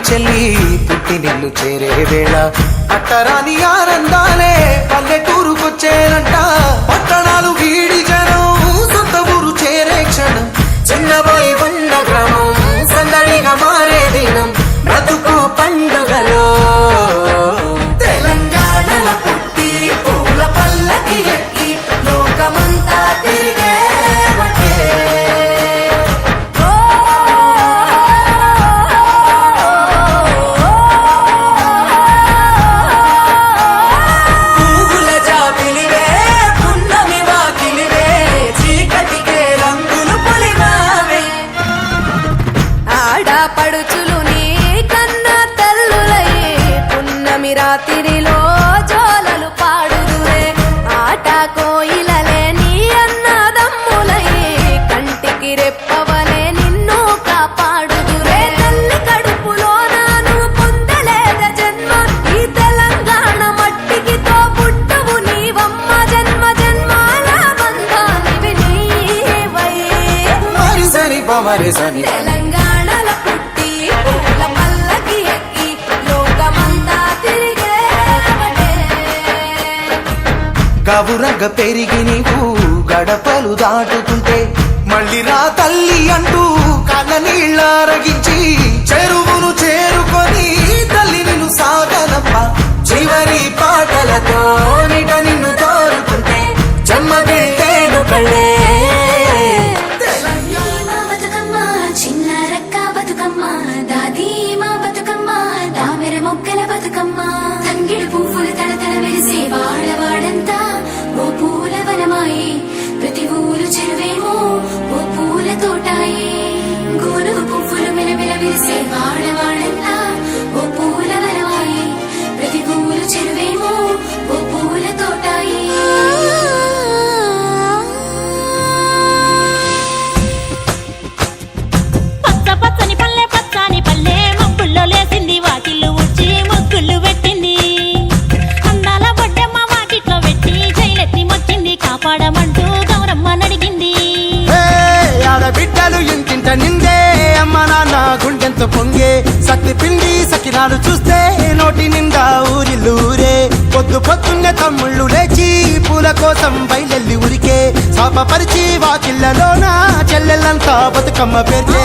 చెల్లి పుట్టినిల్లు చేరే వేళ అట్టరాని ఆనందాలే పల్లెటూరుకొచ్చేనంట. పట్టణాలు వీడి జనం సొంత ఊరు చేరే క్షణం, చిన్నబోయి ఉన్న గ్రామం సందడిగా మారే దినం, బ్రతుకు పండుగలో తెలంగాణల పుట్టి పూల పల్లకి ఎక్కి లోకమంతా తిరిగే పడుచులు నీ కన్నా తల్లులయ్యే పున్నమి రాత్రిలో జోలలు పాడుదురే. ఆట కోయిలలే నీ అన్నదమ్ములయ్యే కంటికి రెప్పవలే నిన్ను కాపాడుదురే. తల్లి కడుపులో నాను పొందలేద జన్మ, ఈ తెలంగాణ మట్టికి తో పుట్టవు నీవమ్మ. జన్మ జన్మాల బంధానివి నీవై మరిసని పమరిసని తెలంగాణల పుట్టి పూల పల్లకి ఎక్కి లోకమంతా తిరిగే గవురగ పెరిగి నీవు గడపలు దాటుతుంటే మళ్ళీ రా తల్లి అంటూ కళ్ళ నీళ్ళారగించి చెరువును చేరుకొని తల్లి నిన్ను సాగనప్ప. చివరి పాటలతో నిట నిన్ను తోరుకుంటే జన్మదిట్టేను కళ్ళే. మొక్కల బతుకమ్మ తంగిడి పువ్వులు తడతడ వెలిసే వాడవాడంతా ఓ పూల వనమాయే, ప్రతి ఊరు చెరువేమో ఓ పూల తోటాయే. గోనుగు పువ్వులు మెలమెల విరిసే వాడవాడంతా ఓ పూల వనమాయే, ప్రతి ఊరు చెరువేమో ఓ పూల తోట. మస్తు పొంగే సత్తి పిండి సకినాలు చూస్తే నోటి నిండా ఊరిల్లూరే పొద్దున్నే తమ్ముళ్ళు లేచి పూల కోసం బయలెల్లి ఉరికే శాపపరిచి వాకిళ్ళలోన చెల్లెళ్ళంతా బతుకమ్మ పేర్చే